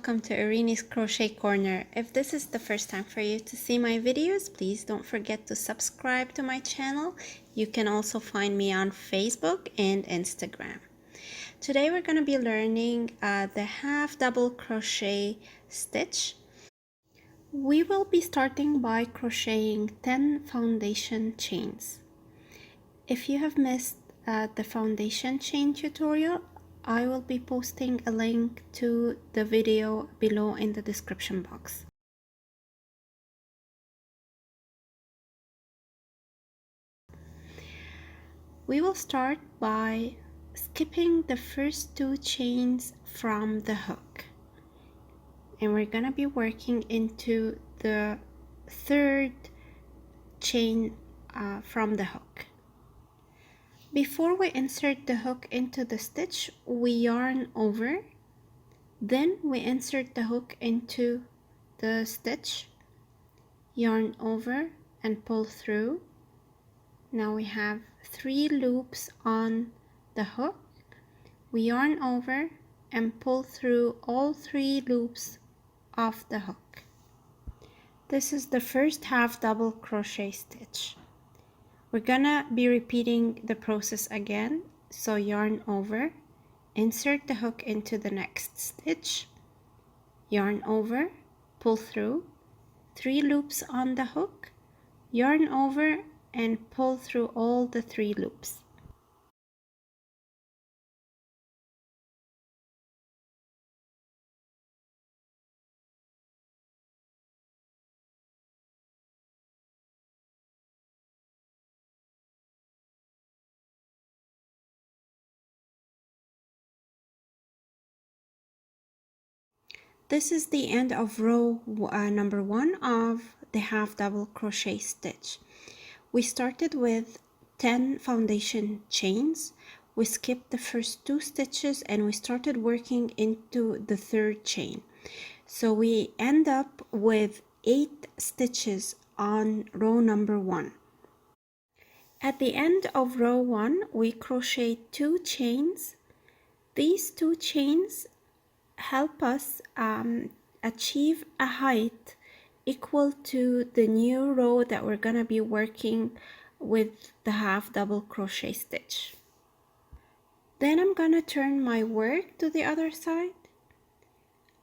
welcome to Irini's Crochet Corner. If this is the first time for you to see my videos, please don't forget to subscribe to my channel. You can also find me on Facebook and Instagram. Today we're going to be learning the half double crochet stitch. We will be starting by crocheting 10 foundation chains. If you have missed the foundation chain tutorial, I will be posting a link to the video below in the description box. We will start by skipping the first 2 chains from the hook, and we're gonna be working into the 3rd chain from the hook. Before we insert the hook into the stitch, we yarn over, then we insert the hook into the stitch, yarn over and pull through. Now we have 3 loops on the hook. We yarn over and pull through all 3 loops of the hook. This is the first half double crochet stitch. We're gonna be repeating the process again. So yarn over, insert the hook into the next stitch, yarn over, pull through, 3 loops on the hook, yarn over and pull through all the 3 loops. This is the end of row number 1 of the half double crochet stitch. We started with 10 foundation chains. We skipped the first 2 stitches and we started working into the 3rd chain. So we end up with 8 stitches on row number 1. At the end of row 1, we crochet 2 chains. These 2 chains help us achieve a height equal to the new row that we're gonna be working with the half double crochet stitch. Then I'm gonna turn my work to the other side.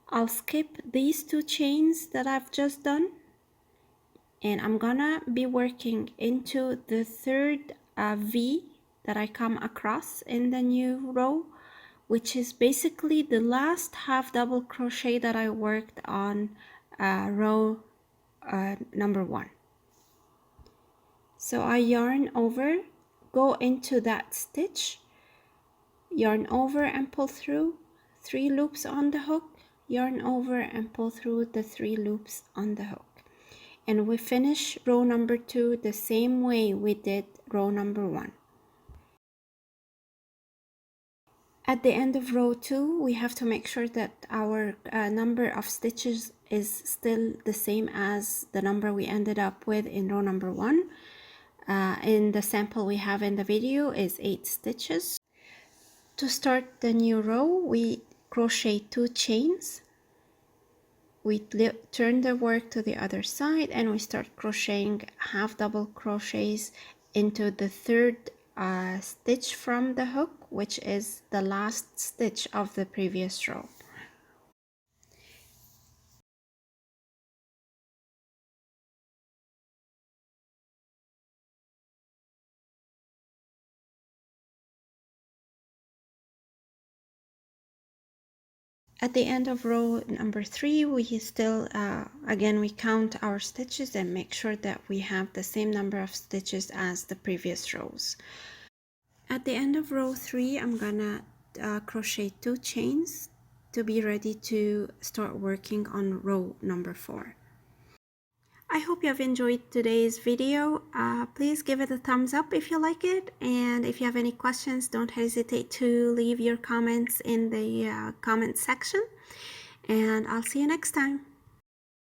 I'll skip these 2 chains that I've just done, and I'm gonna be working into the 3rd V that I come across in the new row, which is basically the last half double crochet that I worked on row number 1. So I yarn over, go into that stitch, yarn over and pull through, 3 loops on the hook, yarn over and pull through the 3 loops on the hook. And we finish row number 2 the same way we did row number 1. At the end of row 2, we have to make sure that our number of stitches is still the same as the number we ended up with in row number 1. In the sample we have in the video is 8 stitches. To start the new row, we crochet 2 chains. We turn the work to the other side and we start crocheting half double crochets into the 3rd stitch from the hook, which is the last stitch of the previous row. At the end of row number 3, we still again we count our stitches and make sure that we have the same number of stitches as the previous rows. At the end of row 3, I'm gonna crochet 2 chains to be ready to start working on row number 4. I hope you have enjoyed today's video. Please give it a thumbs up if you like it, and if you have any questions, don't hesitate to leave your comments in the comment section, and I'll see you next time.